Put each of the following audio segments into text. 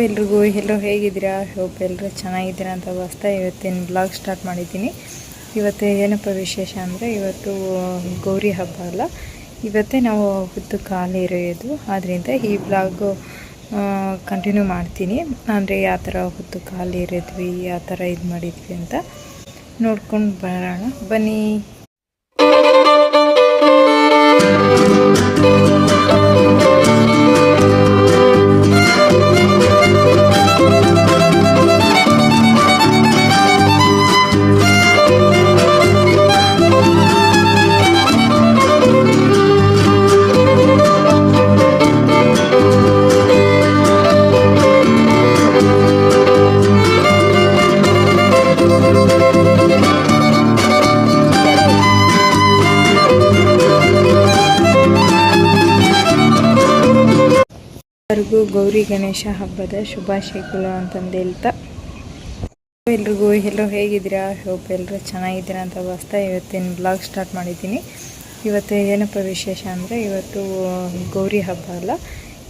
ಎಲ್ರಿಗೂ ಎಲ್ಲೋ ಹೇಗಿದ್ದೀರಾ? ಹೋಪ್ ಎಲ್ಲರೂ ಚೆನ್ನಾಗಿದ್ದೀರಾ ಅಂತ ಭಾವಿಸ್ತಾ ಇವತ್ತಿನ ಬ್ಲಾಗ್ ಸ್ಟಾರ್ಟ್ ಮಾಡಿದ್ದೀನಿ. ಇವತ್ತು ಏನಪ್ಪ ವಿಶೇಷ ಅಂದರೆ ಇವತ್ತು ಗೌರಿ ಹಬ್ಬ ಅಲ್ಲ, ಇವತ್ತೇ ನಾವು ಹೊತ್ತು ಖಾಲಿ ಇರೋದು. ಆದ್ದರಿಂದ ಈ ಬ್ಲಾಗು ಕಂಟಿನ್ಯೂ ಮಾಡ್ತೀನಿ. ಅಂದರೆ ಯಾವ ಥರ ಹೊತ್ತು ಖಾಲಿ ಇರಿದ್ವಿ, ಯಾವ ಥರ ಇದು ಮಾಡಿದ್ವಿ ಅಂತ ನೋಡ್ಕೊಂಡು ಬರೋಣ ಬನ್ನಿ. ಎಲ್ಲರಿಗೂ ಗೌರಿ ಗಣೇಶ ಹಬ್ಬದ ಶುಭಾಶಯಗಳು ಅಂತಂದು ಹೇಳ್ತಾ, ಎಲ್ರಿಗೂ ಎಲ್ಲೋ ಹೇಗಿದ್ದೀರಾ? ಹೋಪ್ ಎಲ್ಲರೂ ಚೆನ್ನಾಗಿದ್ದೀರಾ ಅಂತ ಭಾವಿಸ್ತಾ ಇವತ್ತಿನ ಬ್ಲಾಗ್ ಸ್ಟಾರ್ಟ್ ಮಾಡಿದ್ದೀನಿ. ಇವತ್ತು ಏನಪ್ಪ ವಿಶೇಷ ಅಂದರೆ ಇವತ್ತು ಗೌರಿ ಹಬ್ಬ ಅಲ್ಲ,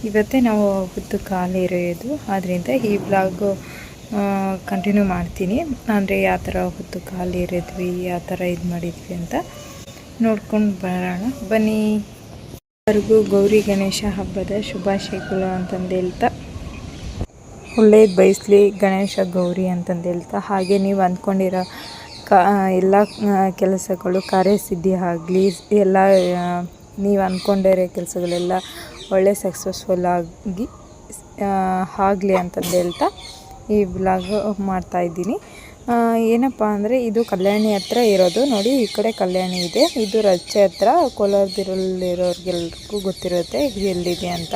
ಇವತ್ತೇ ನಾವು ಹೊತ್ತು ಖಾಲಿ ಇರೋದು. ಆದ್ದರಿಂದ ಈ ಬ್ಲಾಗು ಕಂಟಿನ್ಯೂ ಮಾಡ್ತೀನಿ. ಅಂದರೆ ಯಾವ ಥರ ಹೊತ್ತು ಖಾಲಿ ಇರಿದ್ವಿ, ಯಾವ ಥರ ಇದು ಮಾಡಿದ್ವಿ ಅಂತ ನೋಡ್ಕೊಂಡು ಬರೋಣ ಬನ್ನಿ. ಎಲ್ಲರಿಗೂ ಗೌರಿ ಗಣೇಶ ಹಬ್ಬದ ಶುಭಾಶಯಗಳು ಅಂತಂದು ಹೇಳ್ತಾ, ಒಳ್ಳೇದು ಬಯಸಲಿ ಗಣೇಶ ಗೌರಿ ಅಂತಂದು ಹೇಳ್ತಾ, ಹಾಗೆ ನೀವು ಅಂದ್ಕೊಂಡಿರೋ ಎಲ್ಲ ಕೆಲಸಗಳು ಕಾರ್ಯಸಿದ್ಧಿ ಆಗಲಿ, ಎಲ್ಲ ನೀವು ಅಂದ್ಕೊಂಡಿರೋ ಕೆಲಸಗಳೆಲ್ಲ ಒಳ್ಳೆ ಸಕ್ಸಸ್ಫುಲ್ ಆಗಿ ಆಗಲಿ ಅಂತಂದು ಹೇಳ್ತಾ ಈ ಬ್ಲಾಗ್ ಮಾಡ್ತಾಯಿದ್ದೀನಿ. ಏನಪ್ಪ ಅಂದರೆ ಇದು ಕಲ್ಯಾಣಿ ಹತ್ರ ಇರೋದು. ನೋಡಿ, ಈ ಕಡೆ ಕಲ್ಯಾಣಿ ಇದೆ, ಇದು ರಚ್ಚೆ ಹತ್ರ. ಕೋಲಾರದಲ್ಲಿರೋರಿಗೆಲ್ರಿಗೂ ಗೊತ್ತಿರುತ್ತೆ ಇದು ಎಲ್ಲಿದೆ ಅಂತ.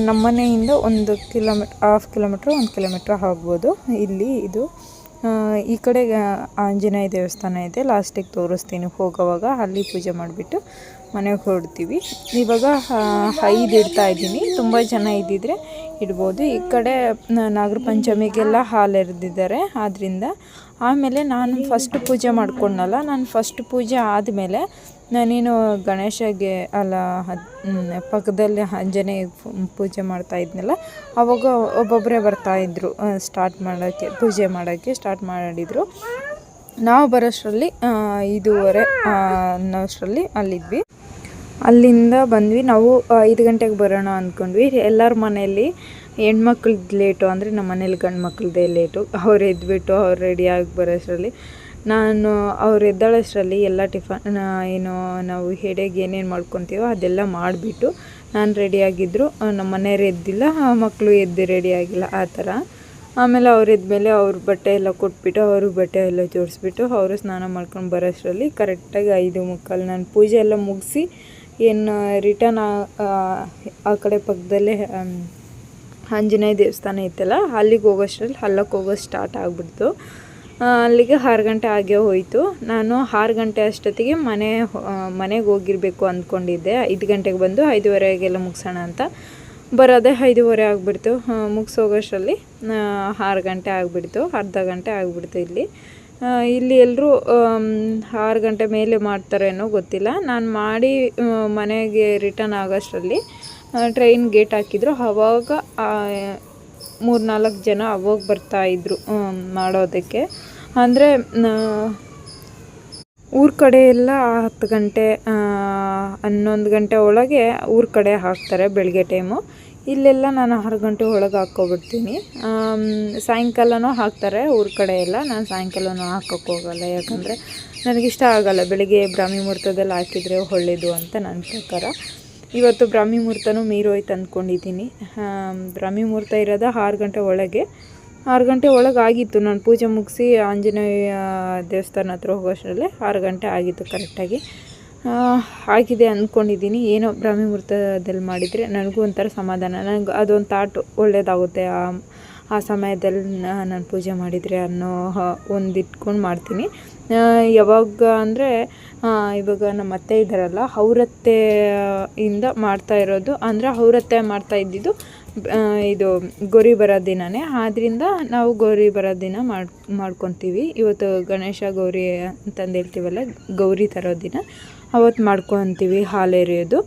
ನಮ್ಮ ಮನೆಯಿಂದ 1 ಕಿಲೋಮೀಟ್ರ್, 1/2 ಕಿಲೋಮೀಟ್ರ್, 1 ಕಿಲೋಮೀಟ್ರ್ ಆಗ್ಬೋದು. ಇಲ್ಲಿ ಇದು ಈ ಕಡೆ ಆಂಜನೇಯ ದೇವಸ್ಥಾನ ಇದೆ, ಲಾಸ್ಟಿಗೆ ತೋರಿಸ್ತೀನಿ ಹೋಗೋವಾಗ. ಅಲ್ಲಿ ಪೂಜೆ ಮಾಡಿಬಿಟ್ಟು ಮನೆಗೆ ಹೊರಡ್ತೀವಿ. ಇವಾಗ 5 ಇಡ್ತಾ ಇದ್ದೀನಿ, ತುಂಬ ಜನ ಇದ್ದಿದ್ರೆ ಇಡ್ಬೋದು. ಈ ಕಡೆ ನಾಗರ ಪಂಚಮಿಗೆಲ್ಲ ಹಾಲು ಎರೆದಿದ್ದಾರೆ. ಆದ್ದರಿಂದ ಆಮೇಲೆ ನಾನು ಫಸ್ಟ್ ಪೂಜೆ ಮಾಡ್ಕೊಂಡಲ್ಲ, ನಾನು ಫಸ್ಟ್ ಪೂಜೆ ಆದಮೇಲೆ ನಾನೇನು ಗಣೇಶಗೆ ಅಲ್ಲ ಪಕ್ಕದಲ್ಲಿ ಆಂಜನೇಯ ಪೂಜೆ ಮಾಡ್ತಾ ಇದ್ನಲ್ಲ, ಆವಾಗ ಒಬ್ಬೊಬ್ಬರೇ ಬರ್ತಾಯಿದ್ರು ಸ್ಟಾರ್ಟ್ ಮಾಡೋಕ್ಕೆ, ಪೂಜೆ ಮಾಡೋಕ್ಕೆ ಸ್ಟಾರ್ಟ್ ಮಾಡಿದರು. ನಾವು ಬರೋಷ್ಟರಲ್ಲಿ 5:30 ಅನ್ನೋಷ್ಟರಲ್ಲಿ ಅಲ್ಲಿದ್ವಿ. ಅಲ್ಲಿಂದ ಬಂದ್ವಿ. ನಾವು 5 ಗಂಟೆಗೆ ಬರೋಣ ಅಂದ್ಕೊಂಡ್ವಿ. ಎಲ್ಲರ ಮನೆಯಲ್ಲಿ ಹೆಣ್ಮಕ್ಳದ್ದು ಲೇಟು, ಅಂದರೆ ನಮ್ಮ ಮನೇಲಿ ಗಂಡು ಮಕ್ಳದ್ದೇ ಲೇಟು. ಅವ್ರು ಎದ್ಬಿಟ್ಟು ಅವ್ರು ರೆಡಿಯಾಗಿ ಬರೋಷ್ಟರಲ್ಲಿ, ನಾನು ಅವ್ರು ಎದ್ದಾಳಷ್ಟರಲ್ಲಿ ಎಲ್ಲ ಟಿಫನ್ ಏನು ನಾವು ಎಡೆಗೆ ಏನೇನು ಮಾಡ್ಕೊತೀವೋ ಅದೆಲ್ಲ ಮಾಡಿಬಿಟ್ಟು ನಾನು ರೆಡಿಯಾಗಿದ್ದರು. ನಮ್ಮ ಮನೆಯವ್ರು ಎದ್ದಿಲ್ಲ, ಮಕ್ಕಳು ಎದ್ದು ರೆಡಿಯಾಗಿಲ್ಲ ಆ ಥರ. ಆಮೇಲೆ ಅವ್ರು ಎದ್ಮೇಲೆ ಅವ್ರ ಬಟ್ಟೆ ಎಲ್ಲ ಕೊಟ್ಬಿಟ್ಟು ಅವ್ರಿಗೆ ಬಟ್ಟೆ ಎಲ್ಲ ಜೋಡಿಸ್ಬಿಟ್ಟು ಅವರು ಸ್ನಾನ ಮಾಡ್ಕೊಂಡು ಬರೋಷ್ಟರಲ್ಲಿ ಕರೆಕ್ಟಾಗಿ 5:45. ನಾನು ಪೂಜೆ ಎಲ್ಲ ಮುಗಿಸಿ ಏನು ರಿಟರ್ನ್ ಆ ಕಡೆ ಪಕ್ಕದಲ್ಲೇ ಆಂಜನೇಯ ದೇವಸ್ಥಾನ ಇತ್ತಲ್ಲ, ಅಲ್ಲಿಗೆ ಹೋಗೋಷ್ಟರಲ್ಲಿ ಹಲ್ಲಕ್ಕೆ ಹೋಗೋದು ಸ್ಟಾರ್ಟ್ ಆಗಿಬಿಡ್ತು. ಅಲ್ಲಿಗೆ 6 ಗಂಟೆ ಆಗೇ ಹೋಯಿತು. ನಾನು 6 ಗಂಟೆ ಅಷ್ಟೊತ್ತಿಗೆ ಮನೆಗೆ ಹೋಗಿರಬೇಕು ಅಂದ್ಕೊಂಡಿದ್ದೆ. 5 ಗಂಟೆಗೆ ಬಂದು 5:30 ಮುಗಿಸೋಣ ಅಂತ ಬರೋದೇ 5:30 ಆಗಿಬಿಡ್ತು. ಮುಗಿಸೋಗೋಷ್ಟರಲ್ಲಿ 6 ಗಂಟೆ ಆಗಿಬಿಡ್ತು, ಅರ್ಧ ಗಂಟೆ ಆಗಿಬಿಡ್ತು. ಇಲ್ಲಿ ಎಲ್ಲರೂ 6 ಗಂಟೆ ಮೇಲೆ ಮಾಡ್ತಾರೇನೋ ಗೊತ್ತಿಲ್ಲ. ನಾನು ಮಾಡಿ ಮನೆಗೆ ರಿಟರ್ನ್ ಆಗೋಷ್ಟರಲ್ಲಿ ಟ್ರೈನ್ ಗೇಟ್ ಹಾಕಿದ್ರು. ಆವಾಗ 3-4 ಜನ ಅವಾಗ ಬರ್ತಾಯಿದ್ರು ಮಾಡೋದಕ್ಕೆ. ಅಂದರೆ ಊರ ಕಡೆ ಎಲ್ಲ 10 ಗಂಟೆ 11 ಗಂಟೆ ಒಳಗೆ ಊರ ಕಡೆ ಹಾಕ್ತಾರೆ ಬೆಳಗ್ಗೆ ಟೈಮು. ಇಲ್ಲೆಲ್ಲ ನಾನು 6 ಗಂಟೆ ಒಳಗೆ ಹಾಕ್ಕೊಬಿಡ್ತೀನಿ. ಸಾಯಂಕಾಲನೂ ಹಾಕ್ತಾರೆ ಊರ ಕಡೆ ಎಲ್ಲ. ನಾನು ಸಾಯಂಕಾಲನೂ ಹಾಕೋಕ್ಕೆ ಹೋಗಲ್ಲ, ಯಾಕಂದರೆ ನನಗಿಷ್ಟ ಆಗೋಲ್ಲ. ಬೆಳಗ್ಗೆ ಬ್ರಾಹ್ಮಿ ಮುಹೂರ್ತದಲ್ಲಿ ಹಾಕಿದರೆ ಒಳ್ಳೆಯದು ಅಂತ ನನ್ನ ಪ್ರಕಾರ. ಇವತ್ತು ಬ್ರಾಹ್ಮಿ ಮುಹೂರ್ತನೂ ಮೀರೋಯ್ತು ಅಂದ್ಕೊಂಡಿದ್ದೀನಿ. ಬ್ರಾಹ್ಮಿ ಮುಹೂರ್ತ ಇರೋದು 6 ಗಂಟೆ ಒಳಗೆ. 6 ಗಂಟೆ ಒಳಗೆ ಆಗಿತ್ತು. ನಾನು ಪೂಜೆ ಮುಗಿಸಿ ಆಂಜನೇಯ ದೇವಸ್ಥಾನ ಹತ್ರ ಹೋಗೋಷ್ಟರಲ್ಲಿ 6 ಗಂಟೆ ಆಗಿತ್ತು ಕರೆಕ್ಟಾಗಿ. ಆಗಿದೆ ಅಂದ್ಕೊಂಡಿದ್ದೀನಿ. ಏನೋ ಬ್ರಾಹ್ಮಿ ಮುಹೂರ್ತದಲ್ಲಿ ಮಾಡಿದರೆ ನನಗೂ ಒಂಥರ ಸಮಾಧಾನ, ನನಗೆ ಅದೊಂದು ಥಾಟು ಒಳ್ಳೆಯದಾಗುತ್ತೆ. ಆ ಸಮಯದಲ್ಲಿ ನಾನು ಪೂಜೆ ಮಾಡಿದರೆ ಅನ್ನೋ ಒಂದು ಇಟ್ಕೊಂಡು ಮಾಡ್ತೀನಿ. ಯಾವಾಗ ಅಂದರೆ ಇವಾಗ ನಮ್ಮ ಅತ್ತೆ ಇದ್ದಾರಲ್ಲ, ಅವರತ್ತೆ ಇಂದ ಮಾಡ್ತಾ ಇರೋದು. ಅಂದರೆ ಅವರತ್ತೆ ಮಾಡ್ತಾ ಇದ್ದಿದ್ದು ಇದು ಗೌರಿ ಬರೋ ದಿನವೇ. ಆದ್ದರಿಂದ ನಾವು ಗೌರಿ ಬರೋ ದಿನ ಮಾಡ್ಕೊತೀವಿ. ಇವತ್ತು ಗಣೇಶ ಗೌರಿ ಅಂತಂದು ಹೇಳ್ತೀವಲ್ಲ, ಗೌರಿ ತರೋ ದಿನ. ಅವತ್ತು ಮಾಡ್ಕೊತೀವಿ ಹಾಲು ಎರೆಯೋದು.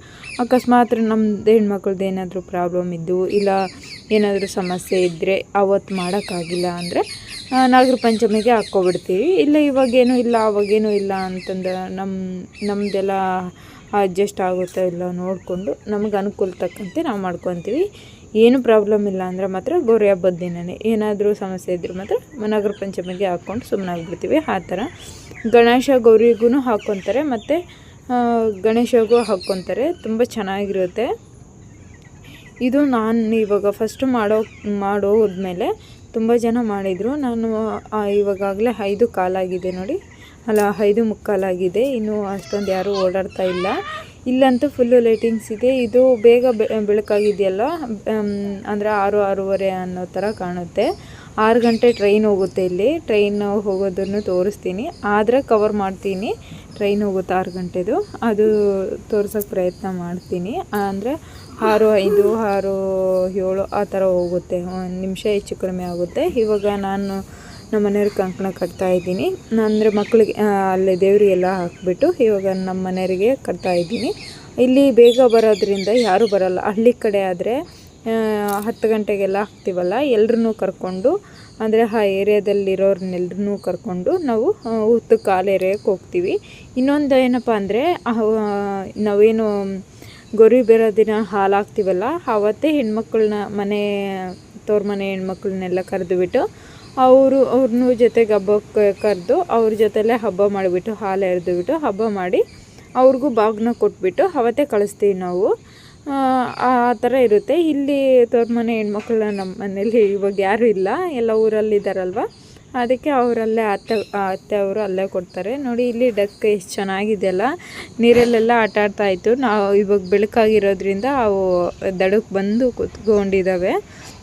ಅಕಸ್ಮಾತ್ ನಮ್ಮದು ಹೆಣ್ಮಕ್ಳದ್ದು ಏನಾದರೂ ಪ್ರಾಬ್ಲಮ್ ಇದ್ದು ಇಲ್ಲ ಏನಾದರೂ ಸಮಸ್ಯೆ ಇದ್ದರೆ ಅವತ್ತು ಮಾಡೋಕ್ಕಾಗಿಲ್ಲ ಅಂದರೆ ನಾಗರ ಪಂಚಮಿಗೆ ಹಾಕ್ಕೊಬಿಡ್ತೀವಿ. ಇಲ್ಲ ಇವಾಗೇನೂ ಇಲ್ಲ ಅವಾಗೇನೂ ಇಲ್ಲ ಅಂತಂದು ನಮ್ಮದೆಲ್ಲ ಅಡ್ಜಸ್ಟ್ ಆಗುತ್ತೋ ಇಲ್ಲ ನೋಡಿಕೊಂಡು ನಮಗೆ ಅನುಕೂಲ ತಕ್ಕಂತೆ ನಾವು ಮಾಡ್ಕೊತೀವಿ. ಏನು ಪ್ರಾಬ್ಲಮ್ ಇಲ್ಲ ಅಂದರೆ ಮಾತ್ರ ಗೌರಿ ಹಬ್ಬದ ದಿನವೇ ಏನಾದರೂ ಸಮಸ್ಯೆ ಇದ್ದರೆ ಮಾತ್ರ ನಾಗರ ಪಂಚಮಿಗೆ ಹಾಕ್ಕೊಂಡು ಸುಮ್ಮನಾಗ್ಬಿಡ್ತೀವಿ. ಆ ಥರ ಗಣೇಶ ಗೌರಿಗೂ ಹಾಕ್ಕೊತಾರೆ ಮತ್ತು ಗಣೇಶಗೂ ಹಾಕ್ಕೊತಾರೆ. ತುಂಬ ಚೆನ್ನಾಗಿರುತ್ತೆ ಇದು. ನಾನು ಇವಾಗ ಫಸ್ಟು ಮಾಡೋದ್ಮೇಲೆ ತುಂಬ ಜನ ಮಾಡಿದರು. ನಾನು ಇವಾಗಲೇ 5 ಕಾಲಾಗಿದೆ ನೋಡಿ, ಅಲ್ಲ 5 ಮುಕ್ಕಾಲಾಗಿದೆ. ಇನ್ನೂ ಅಷ್ಟೊಂದು ಯಾರೂ ಓಡಾಡ್ತಾ ಇಲ್ಲ. ಇಲ್ಲಂತೂ ಫುಲ್ಲು ಲೈಟಿಂಗ್ಸ್ ಇದೆ. ಇದು ಬೇಗ ಬೆಳಕಾಗಿದೆಯಲ್ಲ, ಅಂದರೆ 6-6:30 ಅನ್ನೋ ಥರ ಕಾಣುತ್ತೆ. 6 ಗಂಟೆ ಟ್ರೈನ್ ಹೋಗುತ್ತೆ. ಇಲ್ಲಿ ಟ್ರೈನ್ ಹೋಗೋದನ್ನು ತೋರಿಸ್ತೀನಿ, ಆದರೆ ಕವರ್ ಮಾಡ್ತೀನಿ. ಟ್ರೈನ್ ಹೋಗುತ್ತೆ 6 ಗಂಟೆದು, ಅದು ತೋರ್ಸೋಕ್ಕೆ ಪ್ರಯತ್ನ ಮಾಡ್ತೀನಿ. ಅಂದರೆ 6:05, 6:07 ಆ ಥರ ಹೋಗುತ್ತೆ. 1 ನಿಮಿಷ ಹೆಚ್ಚು ಕಡಿಮೆ ಆಗುತ್ತೆ. ಇವಾಗ ನಾನು ನಮ್ಮ ಮನೆಯವ್ರಿಗೆ ಕಂಕಣ ಕಟ್ತಾಯಿದ್ದೀನಿ. ಅಂದರೆ ಮಕ್ಕಳಿಗೆ ಅಲ್ಲಿ ದೇವರಿಗೆಲ್ಲ ಹಾಕಿಬಿಟ್ಟು ಇವಾಗ ನಮ್ಮ ಮನೆಯವರಿಗೆ ಕಟ್ತಾಯಿದ್ದೀನಿ. ಇಲ್ಲಿ ಬೇಗ ಬರೋದ್ರಿಂದ ಯಾರೂ ಬರೋಲ್ಲ. ಹಳ್ಳಿ ಕಡೆ ಆದರೆ 10 ಗಂಟೆಗೆಲ್ಲ ಹಾಕ್ತೀವಲ್ಲ, ಎಲ್ಲರನ್ನೂ ಕರ್ಕೊಂಡು, ಅಂದರೆ ಆ ಏರಿಯಾದಲ್ಲಿರೋರ್ನೆಲ್ಲರನ್ನೂ ಕರ್ಕೊಂಡು ನಾವು ಹುತ್ತಕ್ಕೆ ಹಾಲು ಎರೆಯೋಕ್ಕೆ ಹೋಗ್ತೀವಿ. ಇನ್ನೊಂದು ಏನಪ್ಪ ಅಂದರೆ ನಾವೇನು ಗೌರಿ ಬರೋ ದಿನ ಹಾಲು ಹಾಕ್ತೀವಲ್ಲ, ಆವತ್ತೇ ಹೆಣ್ಮಕ್ಳನ್ನ ತವ್ರ ಮನೆ ಹೆಣ್ಮಕ್ಳನ್ನೆಲ್ಲ ಕರೆದುಬಿಟ್ಟು ಅವ್ರನ್ನೂ ಜೊತೆಗೆ ಹಬ್ಬಕ್ಕೆ ಕರೆದು ಅವ್ರ ಜೊತೆಲೇ ಹಬ್ಬ ಮಾಡಿಬಿಟ್ಟು ಹಾಲು ಎರೆದುಬಿಟ್ಟು ಹಬ್ಬ ಮಾಡಿ ಅವ್ರಿಗೂ ಬಾಗಿನ ಕೊಟ್ಬಿಟ್ಟು ಅವತ್ತೇ ಕಳಿಸ್ತೀವಿ ನಾವು. ಆ ಥರ ಇರುತ್ತೆ. ಇಲ್ಲಿ ತವ್ರ ಮನೆ ಹೆಣ್ಮಕ್ಳನ್ನ ನಮ್ಮ ಮನೇಲಿ ಇವಾಗ ಯಾರೂ ಇಲ್ಲ, ಎಲ್ಲ ಊರಲ್ಲಿದ್ದಾರಲ್ವ, ಅದಕ್ಕೆ ಅವರಲ್ಲೇ ಅತ್ತೆ ಅವರು ಅಲ್ಲೇ ಕೊಡ್ತಾರೆ. ನೋಡಿ ಇಲ್ಲಿ ಡಕ್ ಎಷ್ಟು ಚೆನ್ನಾಗಿದೆಯಲ್ಲ, ನೀರಲ್ಲೆಲ್ಲ ಆಟ ಆಡ್ತಾಯಿತ್ತು. ನಾವು ಇವಾಗ ಬೆಳಕಾಗಿರೋದ್ರಿಂದ ಅವು ದಡಕ್ಕೆ ಬಂದು ಕೂತ್ಕೊಂಡಿದ್ದಾವೆ.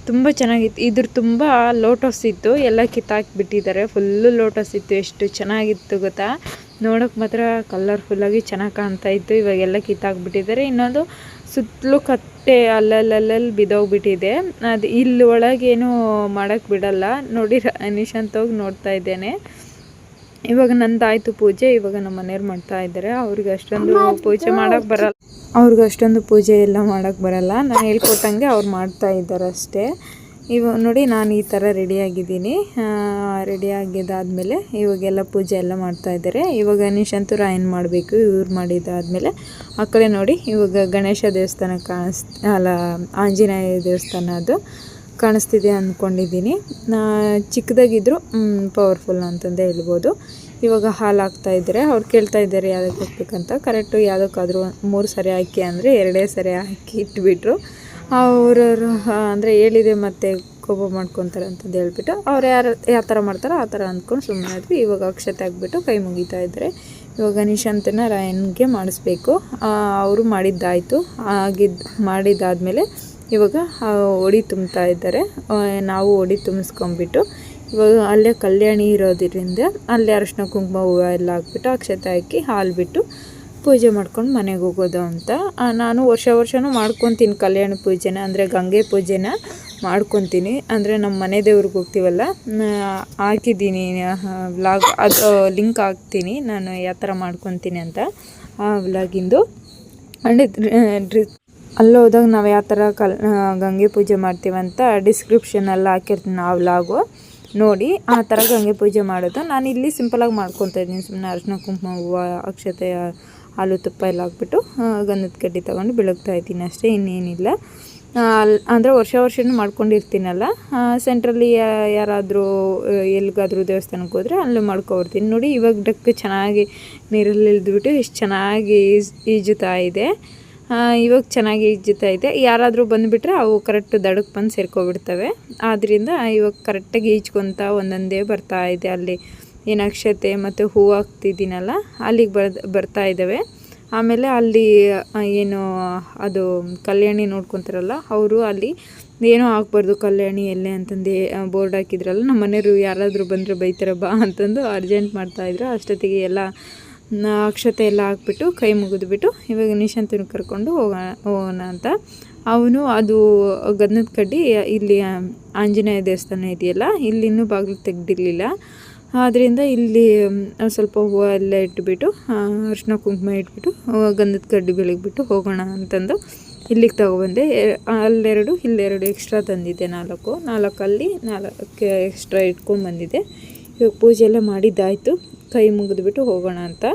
ತುಂಬ ಚೆನ್ನಾಗಿತ್ತು. ಇದ್ರ ತುಂಬ ಲೋಟಸ್ ಇತ್ತು, ಎಲ್ಲ ಕಿತ್ತಾಕಿಬಿಟ್ಟಿದ್ದಾರೆ. ಫುಲ್ಲು ಲೋಟಸ್ ಇತ್ತು. ಎಷ್ಟು ಚೆನ್ನಾಗಿತ್ತು ಗೊತ್ತಾ, ನೋಡೋಕೆ ಮಾತ್ರ ಕಲರ್ಫುಲ್ಲಾಗಿ ಚೆನ್ನಾಗಿ ಕಾಣ್ತಾಯಿತ್ತು. ಇವಾಗೆಲ್ಲ ಕಿತ್ತಾಕ್ಬಿಟ್ಟಿದ್ದಾರೆ. ಇನ್ನೊಂದು ಸುತ್ತಲೂ ಕಟ್ಟೆ ಅಲ್ಲಲ್ಲಿ ಬಿದ್ದೋಗ್ಬಿಟ್ಟಿದೆ. ಅದು ಇಲ್ಲಿ ಒಳಗೇನು ಮಾಡೋಕ್ಕೆ ಬಿಡಲ್ಲ. ನೋಡಿ ನಿಶಾಂತ್ ಹೋಗಿ ನೋಡ್ತಾ ಇದ್ದೇನೆ. ಇವಾಗ ನಂದಾಯಿತು ಪೂಜೆ. ಇವಾಗ ನಮ್ಮ ಮನೆಯವ್ರು ಮಾಡ್ತಾ ಇದ್ದಾರೆ. ಅವ್ರಿಗೆ ಅಷ್ಟೊಂದು ಪೂಜೆ ಮಾಡೋಕ್ಕೆ ಬರಲ್ಲ. ಪೂಜೆ ಎಲ್ಲ ಮಾಡೋಕ್ಕೆ ಬರಲ್ಲ. ನಾನು ಹೇಳ್ಕೊಟ್ಟಂಗೆ ಅವ್ರು ಮಾಡ್ತಾ ಇದ್ದಾರೆ ಅಷ್ಟೇ. ಇವಾಗ ನೋಡಿ ನಾನು ಈ ಥರ ರೆಡಿಯಾಗಿದ್ದೀನಿ. ರೆಡಿಯಾಗಿದ್ದಾದಮೇಲೆ ಇವಾಗೆಲ್ಲ ಪೂಜೆ ಎಲ್ಲ ಮಾಡ್ತಾಯಿದ್ದಾರೆ. ಇವಾಗ ನಿಶಾಂತು ರಾಯನ್ ಮಾಡಬೇಕು. ಇವ್ರು ಮಾಡಿದ್ದಾದಮೇಲೆ ಆ ಕಡೆ ನೋಡಿ ಇವಾಗ ಗಣೇಶ ದೇವಸ್ಥಾನ ಆಂಜನೇಯ ದೇವಸ್ಥಾನ ಅದು ಕಾಣಿಸ್ತಿದೆ ಅಂದ್ಕೊಂಡಿದ್ದೀನಿ. ಚಿಕ್ಕದಾಗಿದ್ದರೂ ಪವರ್ಫುಲ್ ಅಂತಂದೇ ಹೇಳ್ಬೋದು. ಇವಾಗ ಹಾಲು ಹಾಕ್ತಾಯಿದ್ದಾರೆ. ಅವ್ರು ಕೇಳ್ತಾ ಇದ್ದಾರೆ ಯಾವುದಕ್ಕೆ ಹಾಕ್ಬೇಕಂತ. ಕರೆಕ್ಟು ಯಾವುದಕ್ಕಾದರೂ 3 ಸರಿ ಹಾಕಿ ಅಂದರೆ 2 ಸರಿ ಹಾಕಿ ಇಟ್ಬಿಟ್ರು. ಅವ್ರವ್ರು ಅಂದರೆ ಹೇಳಿದೆ ಮತ್ತೆ ಕೋಪ ಮಾಡ್ಕೊತಾರೆ ಅಂತಂದು ಹೇಳ್ಬಿಟ್ಟು ಅವ್ರು ಯಾವ ಥರ ಮಾಡ್ತಾರೋ ಆ ಥರ ಅಂದ್ಕೊಂಡು ಸುಮ್ಮನೆ ಆದ್ವಿ. ಇವಾಗ ಅಕ್ಷತೆ ಹಾಕ್ಬಿಟ್ಟು ಕೈ ಮುಗಿತಾ ಇದ್ದಾರೆ. ಇವಾಗ ನಿಶಾಂತನ ರಾಯನ್ಗೆ ಮಾಡಿಸ್ಬೇಕು. ಅವರು ಮಾಡಿದ್ದಾಯಿತು. ಮಾಡಿದ್ದಾದಮೇಲೆ ಇವಾಗ ಒಡಿ ತುಂಬ್ತಾ ಇದ್ದಾರೆ. ನಾವು ಒಡಿ ತುಂಬಿಸ್ಕೊಂಬಿಟ್ಟು ಇವಾಗ ಅಲ್ಲೇ ಕಲ್ಯಾಣಿ ಇರೋದ್ರಿಂದ ಅಲ್ಲೇ ಅರಿಶಿನ ಕುಂಕುಮ ಹೂವು ಎಲ್ಲ ಹಾಕ್ಬಿಟ್ಟು ಅಕ್ಷತೆ ಹಾಕಿ ಹಾಲು ಬಿಟ್ಟು ಪೂಜೆ ಮಾಡ್ಕೊಂಡು ಮನೆಗೆ ಹೋಗೋದು ಅಂತ. ನಾನು ವರ್ಷವೂ ಮಾಡ್ಕೊತೀನಿ ಕಲ್ಯಾಣ ಪೂಜೆನ, ಅಂದರೆ ಗಂಗೆ ಪೂಜೆನ ಮಾಡ್ಕೊತೀನಿ. ಅಂದರೆ ನಮ್ಮ ಮನೆ ದೇವ್ರಿಗೆ ಹೋಗ್ತೀವಲ್ಲ, ಹಾಕಿದ್ದೀನಿ ವ್ಲಾಗ್, ಅದು ಲಿಂಕ್ ಹಾಕ್ತೀನಿ ನಾನು ಯಾವ ಥರ ಮಾಡ್ಕೊತೀನಿ ಅಂತ ಆ ವ್ಲಾಗಿಂದು. ಅಂದರೆ ಅಲ್ಲಿ ಹೋದಾಗ ನಾವು ಯಾವ ಥರ ಗಂಗೆ ಪೂಜೆ ಮಾಡ್ತೀವಂತ ಡಿಸ್ಕ್ರಿಪ್ಷನಲ್ಲಿ ಹಾಕಿರ್ತೀನಿ ಆ ವ್ಲಾಗು ನೋಡಿ. ಆ ಥರ ಗಂಗೆ ಪೂಜೆ ಮಾಡೋದು. ನಾನು ಇಲ್ಲಿ ಸಿಂಪಲಾಗಿ ಮಾಡ್ಕೊತಾ ಇದ್ದೀನಿ. ಸುಮ್ಮನೆ ಅರಿಶಿನ ಕುಂಕುಮ ಹೂವು ಅಕ್ಷತೆ ಹಾಲು ತುಪ್ಪ ಎಲ್ಲ ಹಾಕ್ಬಿಟ್ಟು ಗಂಧದ ಕಡ್ಡಿ ತೊಗೊಂಡು ಬೆಳಗ್ತಾ ಇದ್ದೀನಿ ಅಷ್ಟೇ, ಇನ್ನೇನಿಲ್ಲ. ಅಂದರೆ ವರ್ಷವೂ ಮಾಡ್ಕೊಂಡಿರ್ತೀನಲ್ಲ, ಸೆಂಟ್ರಲ್ಲಿ ಯಾರಾದರೂ ಎಲ್ಲಿಗಾದರೂ ದೇವಸ್ಥಾನಕ್ಕೆ ಹೋದರೆ ಅಲ್ಲೂ ಮಾಡ್ಕೊಬರ್ತೀನಿ. ನೋಡಿ ಇವಾಗ ಡಕ್ ಚೆನ್ನಾಗಿ ನೀರಲ್ಲಿ ಇಳಿದ್ಬಿಟ್ಟು ಎಷ್ಟು ಚೆನ್ನಾಗಿ ಈಜುತ್ತಾ ಇದೆ. ಇವಾಗ ಚೆನ್ನಾಗಿ ಈಜುತ್ತಾ ಇದೆ. ಯಾರಾದರೂ ಬಂದುಬಿಟ್ರೆ ಅವು ಕರೆಕ್ಟ್ ದಡಕ್ಕೆ ಬಂದು ಸೇರ್ಕೊಬಿಡ್ತವೆ. ಆದ್ದರಿಂದ ಇವಾಗ ಕರೆಕ್ಟಾಗಿ ಈಜ್ಕೊತ ಒಂದೊಂದೇ ಬರ್ತಾ ಇದೆ. ಅಲ್ಲಿ ಏನು ಅಕ್ಷತೆ ಮತ್ತು ಹೂವು ಹಾಕ್ತಿದ್ದೀನಲ್ಲ ಅಲ್ಲಿಗೆ ಬರ್ತಾ ಇದ್ದಾವೆ. ಆಮೇಲೆ ಅಲ್ಲಿ ಏನು ಅದು ಕಲ್ಯಾಣಿ ನೋಡ್ಕೊತಾರಲ್ಲ ಅವರು ಅಲ್ಲಿ ಏನೋ ಹಾಕ್ಬಾರ್ದು ಕಲ್ಯಾಣಿ ಎಲ್ಲೇ ಅಂತಂದು ಬೋರ್ಡ್ ಹಾಕಿದ್ರಲ್ಲ. ನಮ್ಮ ಮನೆಯವರು ಯಾರಾದರೂ ಬಂದರೆ ಬೈತಾರೆ ಬಾ ಅಂತಂದು ಅರ್ಜೆಂಟ್ ಮಾಡ್ತಾಯಿದ್ರು. ಅಷ್ಟೊತ್ತಿಗೆ ಎಲ್ಲ ಅಕ್ಷತೆ ಎಲ್ಲ ಹಾಕ್ಬಿಟ್ಟು ಕೈ ಮುಗಿದ್ಬಿಟ್ಟು ಇವಾಗ ನಿಶಾಂತನ ಕರ್ಕೊಂಡು ಹೋಗೋಣ ಅಂತ. ಅವನು ಅದು ಗಂಧದ ಕಡ್ಡಿ ಇಲ್ಲಿ ಆಂಜನೇಯ ದೇವಸ್ಥಾನ ಇದೆಯಲ್ಲ, ಇಲ್ಲಿ ಇನ್ನೂ ಬಾಗಿಲು ತೆಗ್ದಿರಲಿಲ್ಲ. ಆದ್ದರಿಂದ ಇಲ್ಲಿ ಸ್ವಲ್ಪ ಹೂವು ಎಲ್ಲ ಇಟ್ಬಿಟ್ಟು ಅರಿಶಿನ ಕುಂಕುಮ ಇಟ್ಬಿಟ್ಟು ಗಂಧದ ಕಡ್ಡಿ ಬೆಳಗ್ಬಿಟ್ಟು ಹೋಗೋಣ ಅಂತಂದು ಇಲ್ಲಿಗೆ ತಗೊಬಂದೆ. ಅಲ್ಲೆರಡು ಇಲ್ಲೆರಡು ಎಕ್ಸ್ಟ್ರಾ ತಂದಿದ್ದೆ, ನಾಲ್ಕಲ್ಲಿ 4 ಎಕ್ಸ್ಟ್ರಾ ಇಟ್ಕೊಂಡು ಬಂದಿದ್ದೆ. ಇವಾಗ ಪೂಜೆ ಎಲ್ಲ ಮಾಡಿದ್ದಾಯಿತು, ಕೈ ಮುಗಿದ್ಬಿಟ್ಟು ಹೋಗೋಣ ಅಂತ.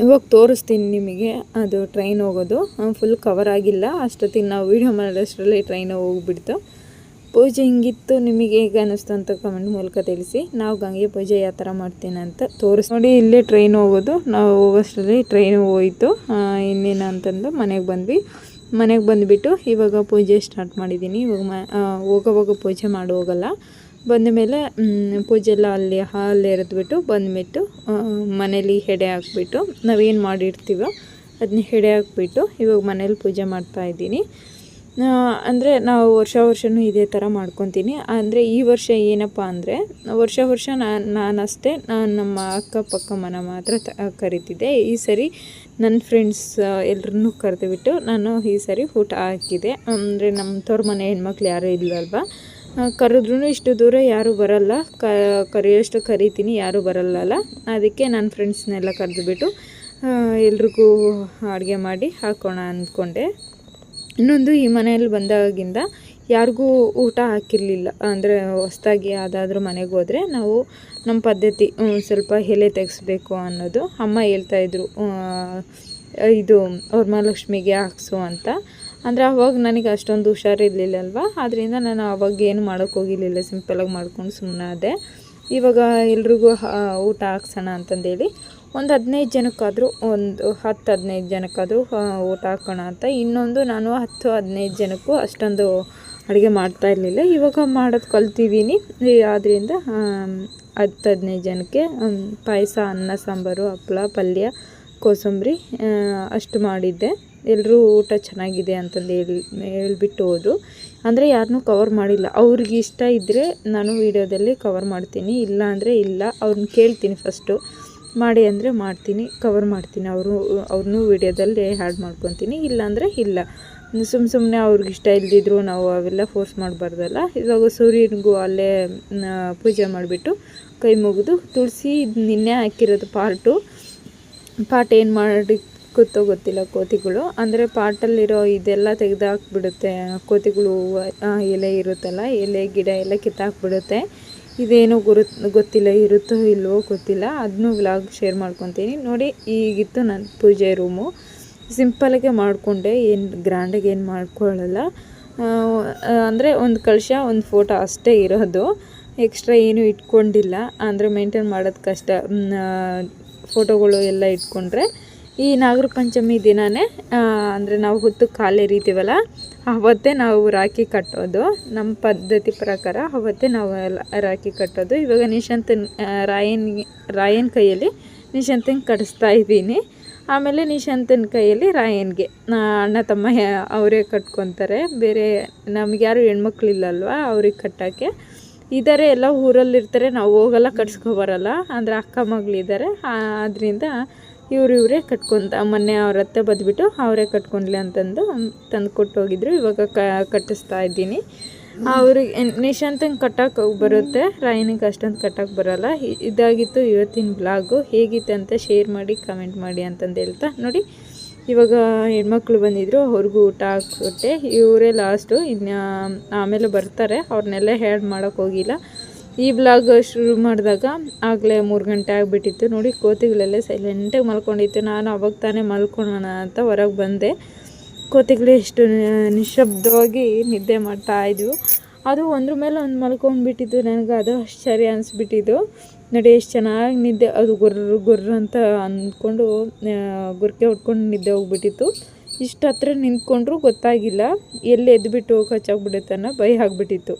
ಇವಾಗ ತೋರಿಸ್ತೀನಿ ನಿಮಗೆ ಅದು ಟ್ರೈನ್ ಹೋಗೋದು. ಫುಲ್ ಕವರ್ ಆಗಿಲ್ಲ, ಅಷ್ಟೊತ್ತಿಗೆ ನಾವು ವೀಡಿಯೋ ಮಾಡೋಷ್ಟರಲ್ಲಿ ಟ್ರೈನ್ ಹೋಗ್ಬಿಡ್ತು. ಪೂಜೆ ಹಿಂಗಿತ್ತು, ನಿಮಗೆ ಹೇಗೆ ಅನ್ನಿಸ್ತು ಅಂತ ಕಮೆಂಟ್ ಮೂಲಕ ತಿಳಿಸಿ. ನಾವು ಗಂಗೆ ಪೂಜೆ ಯಾವ ಥರ ಮಾಡ್ತೀನಿ ಅಂತ ನೋಡಿ. ಇಲ್ಲೇ ಟ್ರೈನ್ ಹೋಗೋದು, ನಾವು ಹೋಗೋಷ್ಟರಲ್ಲಿ ಟ್ರೈನ್ ಹೋಯಿತು. ಇನ್ನೇನು ಅಂತಂದು ಮನೆಗೆ ಬಂದುಬಿಟ್ಟು ಇವಾಗ ಪೂಜೆ ಸ್ಟಾರ್ಟ್ ಮಾಡಿದ್ದೀನಿ. ಇವಾಗ ಹೋಗೋವಾಗ ಪೂಜೆ ಹೋಗಲ್ಲ. ಬಂದ ಮೇಲೆ ಪೂಜೆ ಎಲ್ಲ ಅಲ್ಲಿ ಎರೆದ್ಬಿಟ್ಟು ಬಂದುಬಿಟ್ಟು ಮನೇಲಿ ಎಡೆ ಹಾಕ್ಬಿಟ್ಟು ನಾವೇನು ಮಾಡಿರ್ತೀವೋ ಅದನ್ನ ಎಡೆ ಹಾಕ್ಬಿಟ್ಟು ಇವಾಗ ಮನೇಲಿ ಪೂಜೆ ಮಾಡ್ತಾಯಿದ್ದೀನಿ. ಅಂದರೆ ನಾವು ವರ್ಷವೂ ಇದೇ ಥರ ಮಾಡ್ಕೊತೀನಿ. ಅಂದರೆ ಈ ವರ್ಷ ಏನಪ್ಪ ಅಂದರೆ ವರ್ಷ ನಾನಷ್ಟೇ ನಮ್ಮ ಅಕ್ಕಪಕ್ಕ ಮನೆ ಮಾತ್ರ ಕರಿತಿದ್ದೆ. ಈ ಸರಿ ನನ್ನ ಫ್ರೆಂಡ್ಸ್ ಎಲ್ಲರನ್ನೂ ಕರೆದುಬಿಟ್ಟು ನಾನು ಈ ಸರಿ ಊಟ ಹಾಕಿದೆ. ಅಂದರೆ ನಮ್ಮ ತವ್ರ ಮನೆ ಹೆಣ್ಮಕ್ಳು ಯಾರೂ ಇಲ್ಲಲ್ವ, ಕರೆದ್ರೂ ಇಷ್ಟು ದೂರ ಯಾರೂ ಬರಲ್ಲ, ಕರೆಯೋಷ್ಟು ಕರಿತೀನಿ, ಯಾರೂ ಬರಲ್ಲಲ್ಲ. ಅದಕ್ಕೆ ನನ್ನ ಫ್ರೆಂಡ್ಸ್ನೆಲ್ಲ ಕರೆದುಬಿಟ್ಟು ಎಲ್ರಿಗೂ ಅಡುಗೆ ಮಾಡಿ ಹಾಕೋಣ ಅಂದ್ಕೊಂಡೆ. ಇನ್ನೊಂದು, ಈ ಮನೆಯಲ್ಲಿ ಬಂದಾಗಿಂದ ಯಾರಿಗೂ ಊಟ ಹಾಕಿರಲಿಲ್ಲ. ಅಂದರೆ ಹೊಸ್ದಾಗಿ ಯಾವುದಾದ್ರೂ ಮನೆಗೆ ಹೋದರೆ ನಾವು ನಮ್ಮ ಪದ್ಧತಿ ಸ್ವಲ್ಪ ಎಲೆ ತೆಗೆಸ್ಬೇಕು ಅನ್ನೋದು ಅಮ್ಮ ಹೇಳ್ತಾಯಿದ್ರು. ಇದು ವರಮಹಾಲಕ್ಷ್ಮಿಗೆ ಹಾಕ್ಸು ಅಂತ. ಅಂದರೆ ಅವಾಗ ನನಗೆ ಅಷ್ಟೊಂದು ಹುಷಾರಿರಲಿಲ್ಲ ಅಲ್ವಾ, ಆದ್ದರಿಂದ ನಾನು ಅವಾಗ ಏನು ಮಾಡೋಕ್ಕೋಗಿರಲಿಲ್ಲ, ಸಿಂಪಲಾಗಿ ಮಾಡ್ಕೊಂಡು ಸುಮ್ಮನಾದೆ. ಇವಾಗ ಎಲ್ರಿಗೂ ಊಟ ಹಾಕ್ಸೋಣ ಅಂತಂದೇಳಿ ಒಂದು 15 ಜನಕ್ಕಾದರೂ, ಒಂದು 10-15 ಜನಕ್ಕಾದರೂ ಊಟ ಹಾಕೋಣ ಅಂತ. ಇನ್ನೊಂದು, ನಾನು 10-15 ಜನಕ್ಕೂ ಅಷ್ಟೊಂದು ಅಡುಗೆ ಮಾಡ್ತಾಯಿರಲಿಲ್ಲ. ಇವಾಗ ಮಾಡೋದು ಕಲ್ತಿದ್ದೀನಿ. ಆದ್ದರಿಂದ 10-15 ಜನಕ್ಕೆ ಪಾಯಸ, ಅನ್ನ, ಸಾಂಬಾರು, ಹಪ್ಪಳ, ಪಲ್ಯ, ಕೋಸಂಬರಿ ಅಷ್ಟು ಮಾಡಿದ್ದೆ. ಎಲ್ಲರೂ ಊಟ ಚೆನ್ನಾಗಿದೆ ಅಂತಂದು ಹೇಳ್ಬಿಟ್ಟು ಹೋದರು. ಅಂದರೆ ಯಾರನ್ನೂ ಕವರ್ ಮಾಡಿಲ್ಲ. ಅವ್ರಿಗೆ ಇಷ್ಟ ಇದ್ದರೆ ನಾನು ವೀಡಿಯೋದಲ್ಲಿ ಕವರ್ ಮಾಡ್ತೀನಿ, ಇಲ್ಲ ಅಂದರೆ ಇಲ್ಲ. ಅವ್ರನ್ನ ಕೇಳ್ತೀನಿ ಫಸ್ಟು, ಮಾಡಿ ಅಂದರೆ ಮಾಡ್ತೀನಿ, ಕವರ್ ಮಾಡ್ತೀನಿ. ಅವ್ರನ್ನೂ ವೀಡಿಯೋದಲ್ಲಿ ಆ್ಯಡ್ ಮಾಡ್ಕೊತೀನಿ, ಇಲ್ಲಾಂದರೆ ಇಲ್ಲ. ಸುಮ್ಮನೆ ಅವ್ರಿಗೆ ಇಷ್ಟ ಇಲ್ಲದಿದ್ರು ನಾವು ಅವೆಲ್ಲ ಫೋರ್ಸ್ ಮಾಡಬಾರ್ದಲ್ಲ. ಇವಾಗ ಸೂರ್ಯನಿಗೂ ಅಲ್ಲೇ ಪೂಜೆ ಮಾಡಿಬಿಟ್ಟು ಕೈ ಮುಗಿದು ತುಳಸಿ ನಿನ್ನೆ ಹಾಕಿರೋದು ಪಾಟ್ ಏನು ಮಾಡಿ ಗೊತ್ತಿಲ್ಲ ಕೋತಿಗಳು. ಅಂದರೆ ಪಾಟಲ್ಲಿರೋ ಇದೆಲ್ಲ ತೆಗೆದು ಹಾಕ್ಬಿಡುತ್ತೆ ಕೋತಿಗಳು. ಎಲೆ ಇರುತ್ತಲ್ಲ, ಎಲೆ ಗಿಡ ಎಲ್ಲ ಕಿತ್ತಾಕ್ಬಿಡುತ್ತೆ. ಇದೇನೋ ಗೊತ್ತಿಲ್ಲ, ಇರುತ್ತೋ ಇಲ್ವೋ ಗೊತ್ತಿಲ್ಲ. ಅದನ್ನೂ ವ್ಲಾಗ್ ಶೇರ್ ಮಾಡ್ಕೊತೀನಿ ನೋಡಿ. ಈಗಿತ್ತು ನನ್ನ ಪೂಜೆ ರೂಮು. ಸಿಂಪಲಾಗೆ ಮಾಡಿಕೊಂಡೆ, ಏನು ಗ್ರ್ಯಾಂಡಾಗಿ ಏನು ಮಾಡ್ಕೊಳ್ಳಲ್ಲ. ಅಂದರೆ ಒಂದು ಕಳಶ, ಒಂದು ಫೋಟೋ ಅಷ್ಟೇ ಇರೋದು, ಎಕ್ಸ್ಟ್ರಾ ಏನೂ ಇಟ್ಕೊಂಡಿಲ್ಲ. ಅಂದರೆ ಮೇಂಟೈನ್ ಮಾಡೋದು ಕಷ್ಟ, ಫೋಟೋಗಳು ಎಲ್ಲ ಇಟ್ಕೊಂಡ್ರೆ. ಈ ನಾಗರ ಪಂಚಮಿ ದಿನವೇ ಅಂದರೆ ನಾವು ಹೊತ್ತು ಕಾಲು ಎರಿತೀವಲ್ಲ, ಅವತ್ತೇ ನಾವು ರಾಖಿ ಕಟ್ಟೋದು. ನಮ್ಮ ಪದ್ಧತಿ ಪ್ರಕಾರ ಅವತ್ತೇ ನಾವು ರಾಖಿ ಕಟ್ಟೋದು. ಇವಾಗ ರಾಯನ ಕೈಯಲ್ಲಿ ನಿಶಾಂತಂಗೆ ಕಟ್ಟಿಸ್ತಾ ಇದ್ದೀನಿ. ಆಮೇಲೆ ನಿಶಾಂತನ ಕೈಯಲ್ಲಿ ರಾಯನ್ಗೆ ಅಣ್ಣ ತಮ್ಮ ಅವರೇ ಕಟ್ಕೊತಾರೆ. ಬೇರೆ ನಮ್ಗೆ ಯಾರು ಹೆಣ್ಮಕ್ಳಿಲ್ಲಲ್ವ ಅವ್ರಿಗೆ ಕಟ್ಟೋಕ್ಕೆ. ಇದ್ದಾರೆ, ಎಲ್ಲ ಊರಲ್ಲಿರ್ತಾರೆ, ನಾವು ಹೋಗಲ್ಲ, ಕಟ್ಸ್ಕೊಬರಲ್ಲ. ಅಂದರೆ ಅಕ್ಕ ಮಗಳಿದ್ದಾರೆ, ಆದ್ದರಿಂದ ಇವರೇ ಮೊನ್ನೆ ಅವ್ರ ಅತ್ತೆ ಬಂದುಬಿಟ್ಟು ಅವರೇ ಕಟ್ಕೊಂಡ್ಲಿ ಅಂತಂದು ತಂದು ಕೊಟ್ಟು ಹೋಗಿದ್ರು. ಇವಾಗ ಕಟ್ಟಿಸ್ತಾ ಇದ್ದೀನಿ. ಅವ್ರಿಗೆ ನಿಶಾಂತಂಗೆ ಕಟ್ಟೋಕೆ ಬರುತ್ತೆ, ರಾಯನಿಗೆ ಅಷ್ಟೊಂದು ಕಟ್ಟೋಕೆ ಬರೋಲ್ಲ. ಇದಾಗಿತ್ತು ಇವತ್ತಿನ ಬ್ಲಾಗು. ಹೇಗಿತ್ತು ಅಂತ ಶೇರ್ ಮಾಡಿ, ಕಮೆಂಟ್ ಮಾಡಿ ಅಂತಂದು ಹೇಳ್ತಾ ನೋಡಿ. ಇವಾಗ ಹೆಣ್ಮಕ್ಳು ಬಂದಿದ್ದರು, ಅವ್ರಿಗೂ ಊಟ ಹಾಕ್ಬಿಟ್ಟೆ. ಇವರೇ ಲಾಸ್ಟು, ಇನ್ನು ಆಮೇಲೆ ಬರ್ತಾರೆ. ಅವ್ರನ್ನೆಲ್ಲ ಆ್ಯಡ್ ಮಾಡೋಕ್ಕೆ ಹೋಗಿಲ್ಲ. ಈ ಬ್ಲಾಗ್ ಶುರು ಮಾಡಿದಾಗ ಆಗಲೇ 3 ಗಂಟೆ ಆಗಿಬಿಟ್ಟಿತ್ತು ನೋಡಿ. ಕೋತಿಗಳೆಲ್ಲ ಸೈಲೆಂಟಾಗಿ ಮಲ್ಕೊಂಡಿತ್ತು. ನಾನು ಅವಾಗ ತಾನೇ ಮಲ್ಕೊಳ್ಳೋಣ ಅಂತ ಹೊರಗೆ ಬಂದೆ. ಕೋತಿಗಳು ಎಷ್ಟು ನಿಶಬ್ದವಾಗಿ ನಿದ್ದೆ ಮಾಡ್ತಾಯಿದ್ವು. ಅದು ಒಂದ್ರ ಮೇಲೆ ಒಂದು ಮಲ್ಕೊಂಡ್ಬಿಟ್ಟಿದ್ದು. ನನಗೆ ಅದು ಆಶ್ಚರ್ಯ ಅನಿಸ್ಬಿಟ್ಟಿದ್ದು ನೋಡಿ, ಎಷ್ಟು ಚೆನ್ನಾಗಿ ನಿದ್ದೆ. ಅದು ಗುರ್ರ ಅಂತ ಅಂದ್ಕೊಂಡು ಗುರ್ಕೆ ಹೊಡ್ಕೊಂಡು ನಿದ್ದೆ ಹೋಗ್ಬಿಟ್ಟಿತ್ತು. ಇಷ್ಟು ಹತ್ರ ನಿಂತ್ಕೊಂಡ್ರೂ ಗೊತ್ತಾಗಿಲ್ಲ, ಎಲ್ಲಿ ಎದ್ದುಬಿಟ್ಟು ಕಚ್ಚಾಗ್ಬಿಡುತ್ತೆ ಅನ್ನೋ ಭಯ ಆಗಿಬಿಟ್ಟಿತ್ತು.